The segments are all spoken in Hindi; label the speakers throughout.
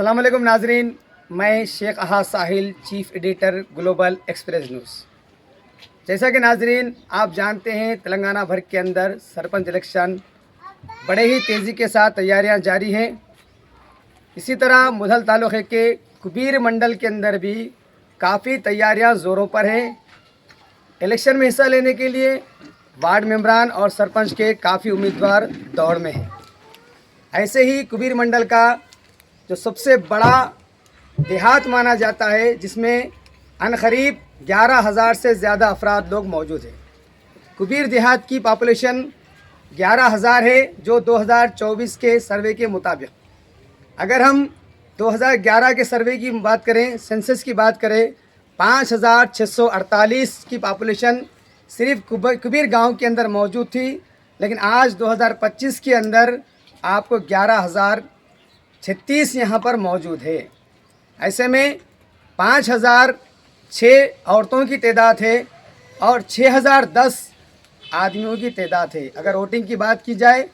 Speaker 1: अस्सलाम वालेकुम नाजरीन, मैं Sheikh Ahad Sahil, chief editor Global Express News. जैसा कि नाजरीन आप जानते हैं, तेलंगाना भर के अंदर सरपंच इलेक्शन बड़े ही तेज़ी के साथ तैयारियां जारी हैं। इसी तरह मुधल तालुक़े के कुबीर मंडल के अंदर भी काफ़ी तैयारियां ज़ोरों पर हैं। इलेक्शन में हिस्सा लेने के लिए वार्ड मेंबरान और सरपंच के काफ़ी उम्मीदवार दौड़ में हैं। ऐसे ही कुबीर मंडल का जो सबसे बड़ा देहात माना जाता है, जिसमें अनकरीब 11,000 से ज़्यादा अफराद लोग मौजूद हैं। कुबीर देहात की पॉपुलेशन 11,000 है, जो 2024 के सर्वे के मुताबिक। अगर हम 2011 के सर्वे की बात करें, सेंसस की बात करें, 5,648 की पॉपुलेशन सिर्फ कुबीर गांव के अंदर मौजूद थी। लेकिन आज 2025 के अंदर आपको 11,036 यहाँ पर मौजूद है। ऐसे में 5,006 औरतों की तादाद है और 6,010 आदमियों की तादाद है। अगर वोटिंग की बात की जाए,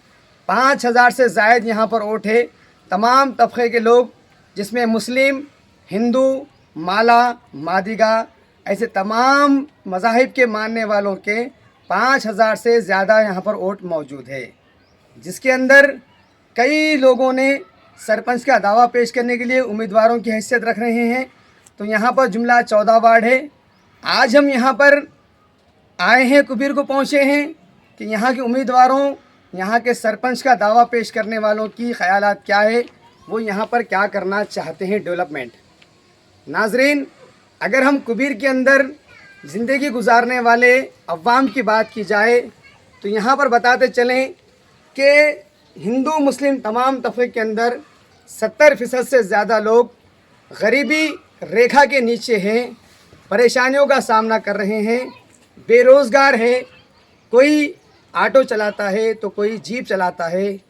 Speaker 1: 5,000 से ज़ायद यहाँ पर वोट है। तमाम तबके के लोग, जिसमें मुस्लिम, हिंदू, माला, मादिगा, ऐसे तमाम मज़ाहिब के मानने वालों के 5,000 से ज़्यादा यहाँ पर वोट मौजूद है। जिसके अंदर कई लोगों ने सरपंच का दावा पेश करने के लिए उम्मीदवारों की हैसियत रख रहे हैं। तो यहाँ पर जुमला 14 वार्ड है। आज हम यहाँ पर आए हैं, कुबीर को पहुँचे हैं कि यहाँ के उम्मीदवारों, यहाँ के सरपंच का दावा पेश करने वालों की ख्यालात क्या है, वो यहाँ पर क्या करना चाहते हैं डेवलपमेंट। नाजरीन, अगर हम कुबीर के अंदर ज़िंदगी गुजारने वाले अवाम की बात की जाए, तो यहाँ पर बताते चलें कि हिंदू मुस्लिम तमाम तबके के अंदर 70% से ज़्यादा लोग गरीबी रेखा के नीचे हैं, परेशानियों का सामना कर रहे हैं, बेरोज़गार है। कोई ऑटो चलाता है तो कोई जीप चलाता है,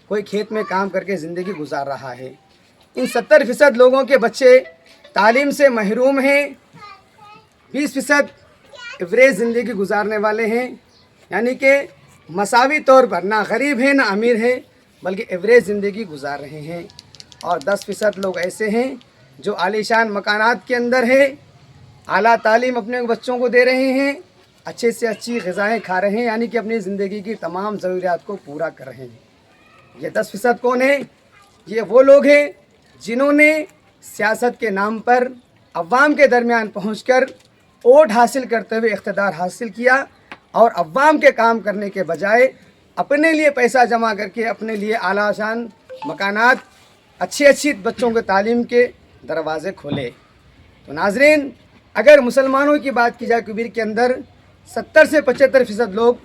Speaker 1: कोई खेत में काम करके ज़िंदगी गुजार रहा है। इन 70% लोगों के बच्चे तालीम से महरूम हैं। 20% एवरेज ज़िंदगी गुजारने वाले हैं, यानी कि मसावी तौर पर ना गरीब है ना अमीर है, बल्कि एवरेज ज़िंदगी गुजार रहे हैं। और 10% लोग ऐसे हैं जो आलीशान मकानात के अंदर है, आला तालीम अपने बच्चों को दे रहे हैं, अच्छे से अच्छी ग़िज़ाएँ खा रहे हैं, यानी कि अपनी ज़िंदगी की तमाम ज़रूरियात को पूरा कर रहे हैं। ये 10% कौन है? ये वो लोग हैं जिन्होंने सियासत के नाम पर अवाम के दरमियान पहुंचकर वोट हासिल करते हुए इक़्तिदार हासिल किया और अवाम के काम करने के बजाय अपने लिए पैसा जमा करके अपने लिए आलाशान मकानात, अच्छी बच्चों के तालीम के दरवाज़े खोले। तो नाजरीन, अगर मुसलमानों की बात की जाए, कुबीर के अंदर 70 से 75% लोग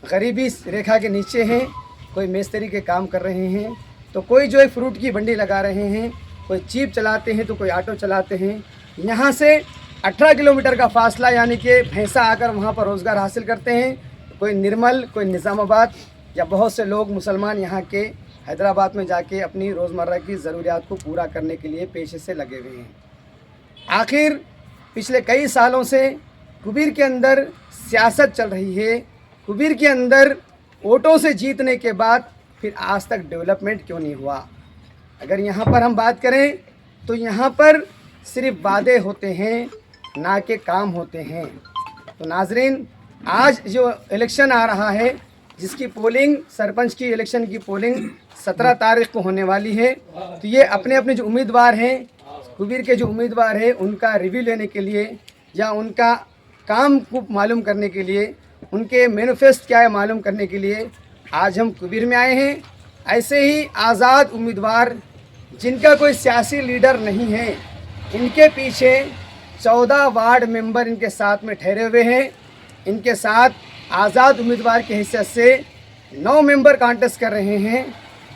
Speaker 1: गरीबी रेखा के नीचे हैं। कोई मेस्तरी के काम कर रहे हैं, तो कोई जो है फ्रूट की बंडी लगा रहे हैं, कोई जीप चलाते हैं तो कोई ऑटो चलाते हैं। यहाँ से 18 किलोमीटर का फासला, यानी कि भैंसा आकर वहाँ पर रोज़गार हासिल करते हैं। कोई निर्मल, कोई निज़ामाबाद, या बहुत से लोग मुसलमान यहाँ के हैदराबाद में जाके अपनी रोज़मर्रा की ज़रूरियात को पूरा करने के लिए पेशे से लगे हुए हैं। आखिर पिछले कई सालों से कुबीर के अंदर सियासत चल रही है। कुबीर के अंदर वोटों से जीतने के बाद फिर आज तक डेवलपमेंट क्यों नहीं हुआ? अगर यहाँ पर हम बात करें तो यहाँ पर सिर्फ वादे होते हैं, ना कि काम होते हैं। तो नाजरीन, आज जो इलेक्शन आ रहा है, जिसकी पोलिंग, सरपंच की इलेक्शन की पोलिंग 17 तारीख को होने वाली है, तो ये अपने अपने जो उम्मीदवार हैं, कुबीर के जो उम्मीदवार हैं, उनका रिव्यू लेने के लिए या उनका काम को मालूम करने के लिए, उनके मैनिफेस्ट क्या है मालूम करने के लिए आज हम कुबीर में आए हैं। ऐसे ही आज़ाद उम्मीदवार, जिनका कोई सियासी लीडर नहीं है, इनके पीछे 14 वार्ड मेंबर इनके साथ में ठहरे हुए हैं। इनके साथ आज़ाद उम्मीदवार की हैसियत से 9 मेंबर कॉन्टेस्ट कर रहे हैं,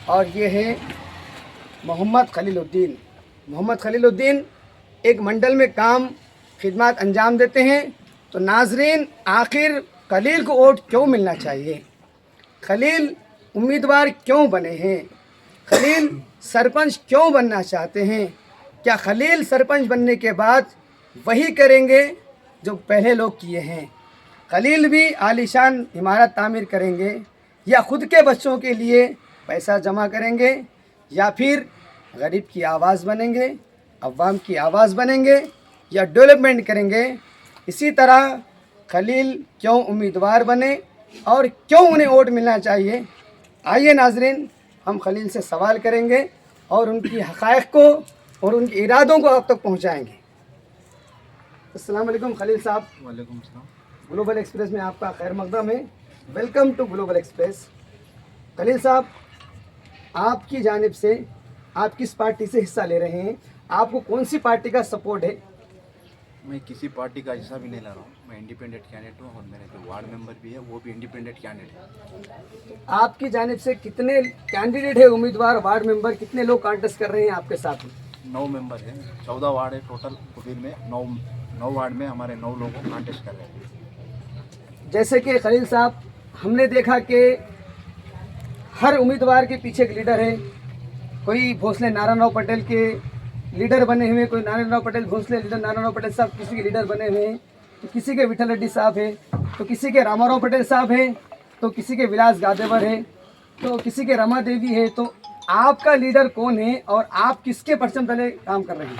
Speaker 1: और ये है मोहम्मद खलीलुद्दीन। मोहम्मद खलीलुद्दीन एक मंडल में काम खिदमत अंजाम देते हैं। तो नाजरीन, आखिर खलील को वोट क्यों मिलना चाहिए? खलील उम्मीदवार क्यों बने हैं? खलील सरपंच क्यों बनना चाहते हैं? क्या खलील सरपंच बनने के बाद वही करेंगे जो पहले लोग किए हैं? खलील भी आलीशान इमारत तामीर करेंगे, या ख़ुद के बच्चों के लिए पैसा जमा करेंगे, या फिर गरीब की आवाज़ बनेंगे, अवाम की आवाज़ बनेंगे या डेवलपमेंट करेंगे। इसी तरह खलील क्यों उम्मीदवार बने और क्यों उन्हें वोट मिलना चाहिए, आइए नाजरीन हम खलील से सवाल करेंगे और उनकी हक़ाइक़ को और उनके इरादों को आप तक पहुँचाएँगे। अस्सलाम वालेकुम खलील साहब।
Speaker 2: वालेकुम सलाम।
Speaker 1: ग्लोबल एक्सप्रेस में आपका खैर मकदम है। Welcome to Global Express. Khalil साहब, आपकी जानिब से आप किस पार्टी से हिस्सा ले रहे हैं, आपको कौन सी पार्टी का सपोर्ट है?
Speaker 2: मैं किसी पार्टी का हिस्सा भी नहीं ले रहा हूँ, मैं इंडिपेंडेंट कैंडिडेट हूँ और मेरे जो वार्ड मेंबर भी है वो भी इंडिपेंडेंट कैंडिडेट है।
Speaker 1: आपकी जानिब से कितने कैंडिडेट है, उम्मीदवार, वार्ड मेंबर, कितने लोग कॉन्टेस्ट कर रहे हैं आपके साथ में?
Speaker 2: 9 मेंबर है, 14 वार्ड है टोटल कुबीर में। 9 वार्ड में हमारे 9 लोग कॉन्टेस्ट कर रहे हैं।
Speaker 1: जैसे कि खलील साहब, हमने देखा कि हर उम्मीदवार के पीछे एक लीडर है। कोई भोसले नारायणराव पटेल के लीडर बने हुए, कोई नारायणराव पटेल भोसले लीडर, नारायणराव पटेल साहब किसी के लीडर बने हुए हैं, तो किसी के विठल रेड्डी साहब है, तो किसी के रामाराव पटेल साहब हैं, तो किसी के विलास गादेवर है, तो किसी के रमा देवी है। तो आपका लीडर कौन है और आप किसके परचम तले काम कर रहे हैं?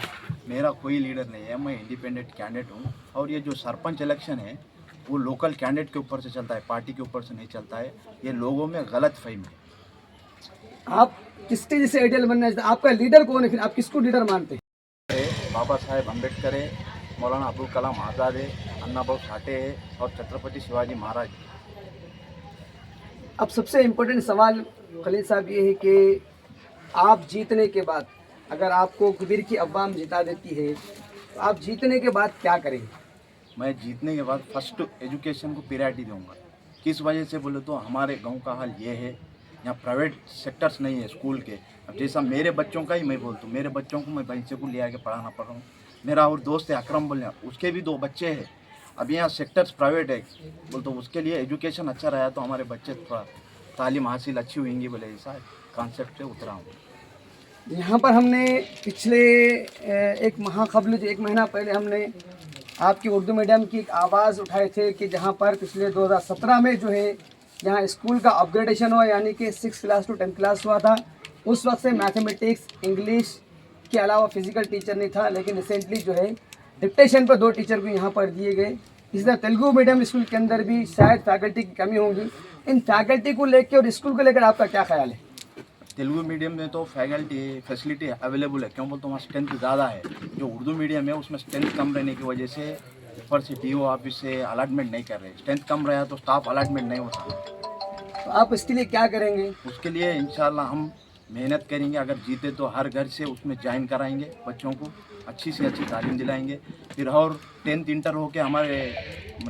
Speaker 2: मेरा कोई लीडर नहीं है, मैं इंडिपेंडेंट कैंडिडेट हूँ। और ये जो सरपंच इलेक्शन है वो लोकल कैंडिडेट के ऊपर से चलता है, पार्टी के ऊपर से नहीं चलता है। ये लोगों में गलत फहमी है।
Speaker 1: आप किसके जैसे आइडियल बनना चाहते हैं? आपका लीडर कौन है, फिर आप किसको लीडर मानते हैं?
Speaker 2: बाबा साहेब अम्बेडकर है, मौलाना अबुल कलाम आज़ाद है, अन्ना भाऊ साठे है और छत्रपति शिवाजी महाराज।
Speaker 1: अब सबसे इम्पोर्टेंट सवाल खलील साहब ये है कि आप जीतने के बाद, अगर आपको कुबीर की अवाम जिता देती है, तो आप जीतने के बाद क्या करेंगे?
Speaker 2: मैं जीतने के बाद फर्स्ट एजुकेशन को प्रायोरिटी दूंगा। किस वजह से बोले तो हमारे गांव का हाल ये है, यहाँ प्राइवेट सेक्टर्स नहीं है स्कूल के। अब जैसा मेरे बच्चों का ही मैं बोलता हूँ, मेरे बच्चों को मैं बच्चे को ले आके पढ़ाना पड़ रहा हूँ। मेरा और दोस्त है अकरम बोलने, उसके भी 2 बच्चे हैं। अब यहाँ सेक्टर्स प्राइवेट है बोलते, उसके लिए एजुकेशन अच्छा रहा तो हमारे बच्चे थोड़ा तालीम हासिल अच्छी हुएंगी, बोले ऐसा कॉन्सेप्ट से उतरा हूँ।
Speaker 1: यहाँ पर हमने पिछले एक माह कबल, जो 1 महीना पहले हमने आपकी उर्दू मीडियम की एक आवाज़ उठाए थे कि जहाँ पर पिछले 2017 में जो है यहाँ स्कूल का अपग्रेडेशन हुआ, यानी कि 6 क्लास टू 10 क्लास हुआ था। उस वक्त से मैथमेटिक्स, इंग्लिश के अलावा फिज़िकल टीचर नहीं था, लेकिन रिसेंटली जो है डिक्टेशन पर 2 टीचर को यहाँ पर दिए गए। इसी तरह तेलुगु मीडियम स्कूल के अंदर भी शायद फैकल्टी की कमी होगी। इन फैकल्टी को लेकर और स्कूल को लेकर आपका क्या ख्याल है?
Speaker 2: तेलुगु मीडियम में तो फैसिलिटी अवेलेबल है, क्यों बोलते वहाँ स्ट्रेंथ ज़्यादा है। जो उर्दू मीडियम है उसमें स्ट्रेंथ कम रहने की वजह से ऊपर से DO ऑफिस से अलॉटमेंट नहीं कर रहे। स्ट्रेंथ कम रहा तो स्टाफ अलॉटमेंट नहीं होता।
Speaker 1: तो आप इसके लिए क्या करेंगे?
Speaker 2: उसके लिए इंशाल्लाह हम मेहनत करेंगे। अगर जीते तो हर घर से उसमें ज्वाइन कराएंगे, बच्चों को अच्छी से अच्छी तालीम दिलाएंगे। फिर और 10th इंटर होके हमारे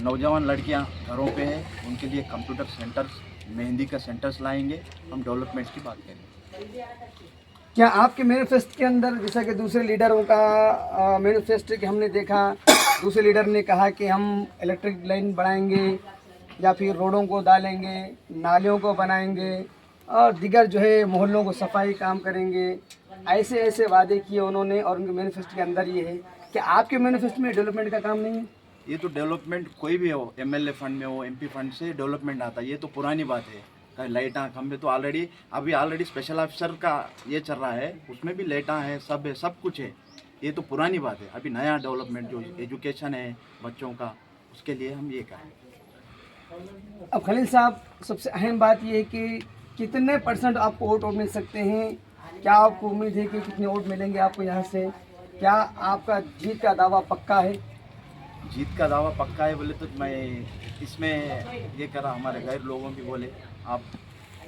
Speaker 2: नौजवान लड़कियां घरों पे है, उनके लिए कंप्यूटर सेंटर्स, मेहंदी का सेंटर्स लाएंगे। हम डेवलपमेंट की बात करेंगे।
Speaker 1: क्या आपके मैनिफेस्ट के अंदर, जैसा कि दूसरे लीडरों का मैनिफेस्ट कि हमने देखा, दूसरे लीडर ने कहा कि हम इलेक्ट्रिक लाइन बढ़ाएंगे या फिर रोडों को डालेंगे, नालियों को बनाएंगे और दिगर जो है मोहल्लों को सफाई काम करेंगे, ऐसे ऐसे वादे किए उन्होंने और उनके मैनिफेस्ट के अंदर ये है कि आपके मैनिफेस्ट में डेवलपमेंट का काम नहीं है?
Speaker 2: ये तो डेवलपमेंट कोई भी हो, MLA फंड में हो, MP फंड से डेवलपमेंट आता है, ये तो पुरानी बात है। लाइटां खंभे तो ऑलरेडी स्पेशल ऑफिसर का ये चल रहा है, उसमें भी लाइटां है, सब कुछ है। ये तो पुरानी बात है। अभी नया डेवलपमेंट जो एजुकेशन है बच्चों का, उसके लिए हम ये करें।
Speaker 1: अब खलील साहब, सबसे अहम बात ये है कि कितने % आपको वोट मिल सकते हैं? क्या आपको उम्मीद है कि कितने वोट मिलेंगे आपको यहाँ से? क्या आपका जीत का दावा पक्का है?
Speaker 2: जीत का दावा पक्का है बोले तो मैं इसमें ये करा, हमारे गैर लोगों भी बोले आप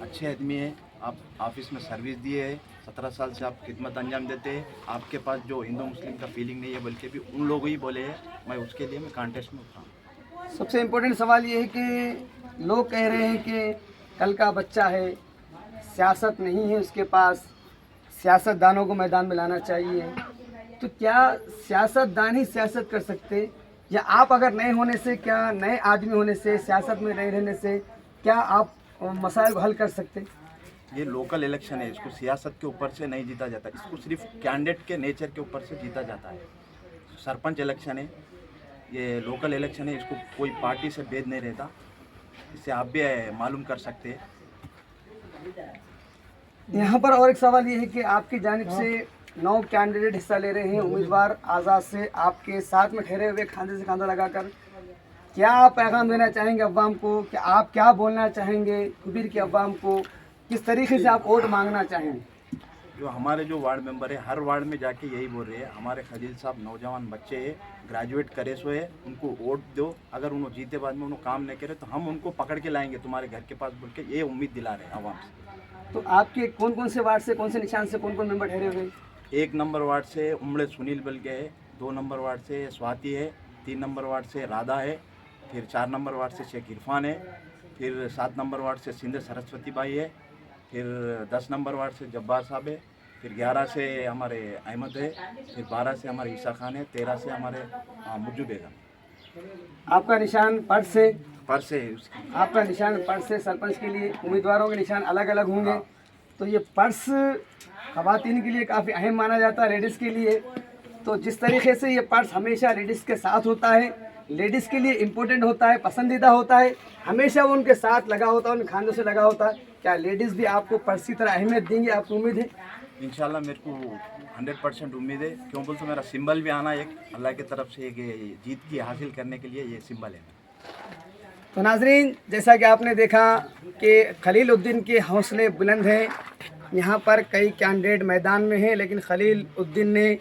Speaker 2: अच्छे आदमी हैं, आप ऑफिस में सर्विस दिए है, 17 साल से आप खिदमत अंजाम देते हैं, आपके पास जो हिंदू मुस्लिम का फीलिंग नहीं है, बल्कि भी उन लोगों ही बोले हैं। मैं उसके लिए मैं कॉन्टेस्ट में उतरा हूँ।
Speaker 1: सबसे इम्पोर्टेंट सवाल ये है कि लोग कह रहे हैं कि कल का बच्चा है, सियासत नहीं है उसके पास, सियासतदानों को मैदान में लाना चाहिए। तो क्या सियासतदान ही सियासत कर सकते, या आप अगर नए होने से, क्या नए आदमी होने से, सियासत में नहीं रहने से क्या आप मसाइल को हल कर सकते?
Speaker 2: ये लोकल इलेक्शन है, इसको सियासत के ऊपर से नहीं जीता जाता, इसको सिर्फ कैंडिडेट के नेचर के ऊपर से जीता जाता है। सरपंच इलेक्शन है, ये लोकल इलेक्शन है, इसको कोई पार्टी से भेद नहीं रहता। इससे आप भी मालूम कर सकते हैं।
Speaker 1: यहाँ पर और एक सवाल ये है कि आपकी जानिब से 9 कैंडिडेट हिस्सा ले रहे हैं, उम्मीदवार आज़ाद से आपके साथ में ठहरे हुए खांधे से खांधा लगाकर, क्या आप पैगाम देना चाहेंगे अवाम को, कि आप क्या बोलना चाहेंगे कुबीर की अवाम को, किस तरीके से आप वोट मांगना चाहेंगे?
Speaker 2: जो हमारे जो वार्ड मेंबर है हर वार्ड में जाके यही बोल रहे हैं, हमारे खलील साहब नौजवान बच्चे हैं, ग्रेजुएट करे सो है, उनको वोट दो, अगर उन्होंने जीते बाद में उन्होंने काम नहीं करे तो हम उनको पकड़ के लाएंगे तुम्हारे घर के पास बोल के ये उम्मीद दिला रहे हैं आवाम से।
Speaker 1: तो आपके कौन कौन से वार्ड से, कौन से निशान से कौन कौन मेंबर ठहरे हुए?
Speaker 2: 1 नंबर वार्ड से उमड़े सुनील बल के है, 2 नंबर वार्ड से स्वाति है, 3 नंबर वार्ड से राधा है, फिर 4 नंबर वार्ड से शेख इरफान है, फिर 7 नंबर वार्ड से सिंध सरस्वती बाई है, फिर 10 नंबर वार्ड से जब्बार साहब है, फिर 11 से हमारे अहमद है, फिर 12 से हमारे ईसा खान है, 13 से हमारे मुज्जू बेगम।
Speaker 1: आपका निशान पर्स से,
Speaker 2: पर्स है उसकी।
Speaker 1: आपका निशान पर्स से। सरपंच के लिए उम्मीदवारों के निशान अलग अलग होंगे, तो ये पर्स खवातीन के लिए काफ़ी अहम माना जाता है, लेडीज़ के लिए। तो जिस तरीके से ये पर्स हमेशा लेडीज़ के साथ होता है, लेडीज़ के लिए इम्पोर्टेंट होता है, पसंदीदा होता है, हमेशा वो उनके साथ लगा होता है, उनके खानों से लगा होता है, क्या लेडीज़ भी आपको पर्स की तरह अहमियत देंगी, आपको उम्मीद है?
Speaker 2: इंशाल्लाह मेरे को 100% उम्मीद है, क्यों बोल तो मेरा सिंबल भी आना एक अल्लाह की तरफ से एक जीत की हासिल करने के लिए ये सिंबल है।
Speaker 1: तो नाजरीन, जैसा कि आपने देखा कि खलील उद्दीन के हौसले बुलंद हैं, यहाँ पर कई कैंडिडेट मैदान में हैं, लेकिन खलील उद्दीन ने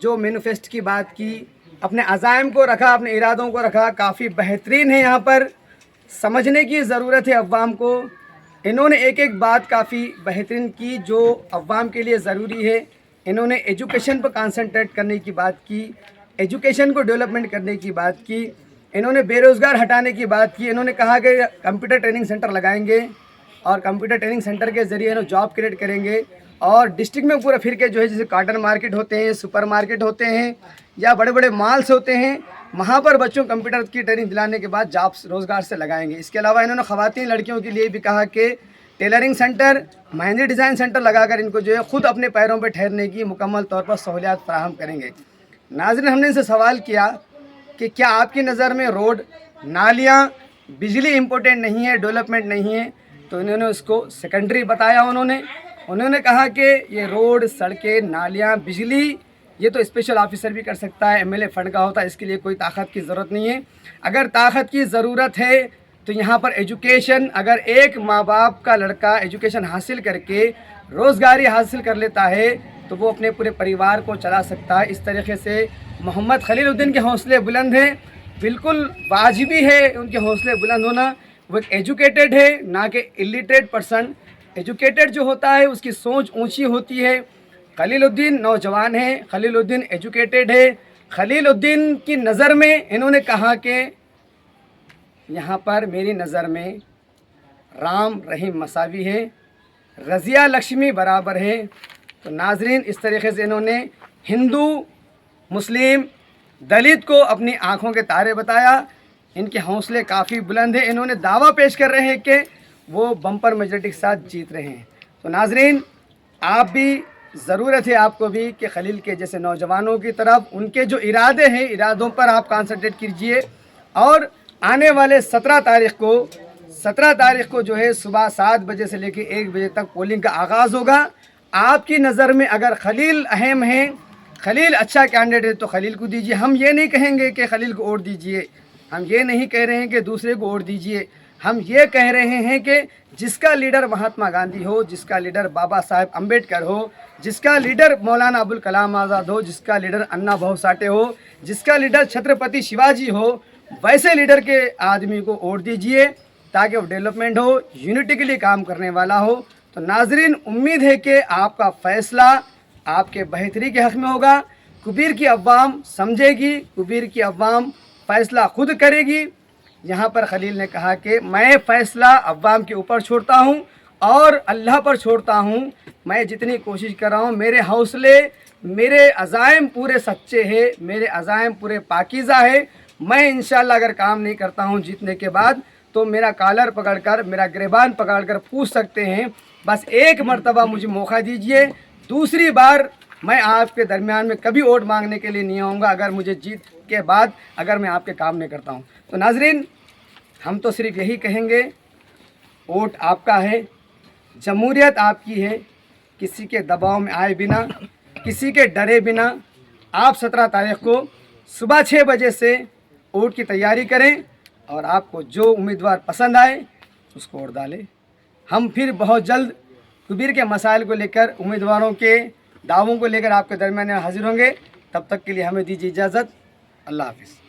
Speaker 1: जो मैनिफेस्ट की बात की, अपने अज़ाइम को रखा, अपने इरादों को रखा, काफ़ी बेहतरीन है। यहाँ पर समझने की ज़रूरत है अवाम को। इन्होंने एक एक बात काफ़ी बेहतरीन की जो अवाम के लिए ज़रूरी है। इन्होंने एजुकेशन पर कंसंट्रेट करने की बात की, एजुकेशन को डेवलपमेंट करने की बात की, इन्होंने बेरोज़गार हटाने की बात की। इन्होंने कहा कि कंप्यूटर ट्रेनिंग सेंटर लगाएंगे और कंप्यूटर ट्रेनिंग सेंटर के ज़रिए इन्होंने जॉब क्रिएट करेंगे, और डिस्ट्रिक्ट में पूरा फिर के जो है, जैसे कॉटन मार्केट होते हैं, सुपर मार्केट होते हैं या बड़े बड़े मॉल्स होते हैं, वहाँ पर बच्चों को कंप्यूटर की ट्रेनिंग दिलाने के बाद जॉब्स रोज़गार से लगाएंगे। इसके अलावा इन्होंने ख़वातीन लड़कियों के लिए भी कहा कि tailoring centre, mehndi design centre लगाकर इनको जो है ख़ुद अपने पैरों पर ठहरने की मुकम्मल तौर पर सहूलियात फराहम करेंगे। नाज़रीन, हमने इनसे सवाल किया कि क्या आपकी नज़र में रोड, नालियाँ, बिजली इम्पोर्टेंट नहीं है, डेवलपमेंट नहीं है? तो इन्होंने उसको सेकेंडरी बताया। उन्होंने कहा कि ये रोड, सड़कें, नालियाँ, बिजली ये तो स्पेशल ऑफिसर भी कर सकता है, एमएलए फंड का होता है, इसके लिए कोई ताकत की ज़रूरत नहीं है। अगर ताकत की ज़रूरत है तो यहाँ पर एजुकेशन, अगर एक माँ बाप का लड़का एजुकेशन हासिल करके रोज़गारी हासिल कर लेता है तो वो अपने पूरे परिवार को चला सकता है। इस तरीके से मोहम्मद खलील उद्दीन के हौसले बुलंद हैं, बिल्कुल वाजिबी है उनके हौसले बुलंद होना। वो एक एजुकेटेड है, ना कि इलिटरेट पर्सन। एजुकेटेड जो होता है उसकी सोच ऊंची होती है। खलील उद्दीन नौजवान है, खलील उद्दीन एजुकेटेड है। खलील उद्दीन की नज़र में इन्होंने कहा कि यहाँ पर मेरी नज़र में राम रहीम मसावी है, रज़िया लक्ष्मी बराबर है। तो नाजरीन, इस तरीके से इन्होंने हिंदू, मुस्लिम, दलित को अपनी आँखों के तारे बताया। इनके हौसले काफ़ी बुलंद हैं। इन्होंने दावा पेश कर रहे हैं कि वो बम्पर मेजॉरिटी के साथ जीत रहे हैं। तो नाजरीन, आप भी, ज़रूरत है आपको भी कि खलील के जैसे नौजवानों की तरफ उनके जो इरादे हैं, इरादों पर आप कंसंट्रेट कीजिए। और आने वाले 17 तारीख को जो है सुबह 7 बजे से लेकर 1 बजे तक पोलिंग का आगाज़ होगा। आपकी नज़र में अगर खलील अहम है, खलील अच्छा कैंडिडेट है तो खलील को दीजिए। हम ये नहीं कहेंगे कि खलील को वोट दीजिए, हम ये नहीं कह रहे हैं कि दूसरे को वोट दीजिए। हम ये कह रहे हैं कि जिसका लीडर महात्मा गांधी हो, जिसका लीडर बाबा साहेब अम्बेडकर हो, जिसका लीडर मौलाना अबुल कलाम आज़ाद हो, जिसका लीडर अन्ना भाऊ साठे हो, जिसका लीडर छत्रपति शिवाजी हो, वैसे लीडर के आदमी को वोट दीजिए ताकि वो डेवलपमेंट हो, यूनिटी के लिए काम करने वाला हो। तो नाजरीन, उम्मीद है कि आपका फ़ैसला आपके बेहतरी के हक़ में होगा। कुबीर की अवाम समझेगी, कुबीर की अवाम फ़ैसला खुद करेगी। यहाँ पर खलील ने कहा कि मैं फ़ैसला अवाम के ऊपर छोड़ता हूँ और अल्लाह पर छोड़ता हूँ। मैं जितनी कोशिश कर रहा हूँ, मेरे हौसले, मेरे अज़ाइम पूरे सच्चे हैं, मेरे अज़ाइम पूरे पाकीज़ा है। मैं इंशाअल्लाह अगर काम नहीं करता हूँ जीतने के बाद तो मेरा कॉलर पकड़कर, मेरा गिरबान पकड़कर पूछ सकते हैं। बस एक मर्तबा मुझे मौका दीजिए, दूसरी बार मैं आपके दरमियान में कभी वोट मांगने के लिए नहीं आऊँगा अगर मुझे जीत के बाद अगर मैं आपके काम नहीं करता हूँ। तो नाजरीन, हम तो सिर्फ यही कहेंगे, वोट आपका है, जमहूरियत आपकी है, किसी के दबाव में आए बिना, किसी के डरे बिना आप 17 तारीख को सुबह 6 बजे से वोट की तैयारी करें और आपको जो उम्मीदवार पसंद आए उसको वोट डालें। हम फिर बहुत जल्द कबीर के मसाइल को लेकर, उम्मीदवारों के दावों को लेकर आपके दरमियान हाजिर होंगे। तब तक के लिए हमें दीजिए इजाज़त। अल्लाह हाफिज़।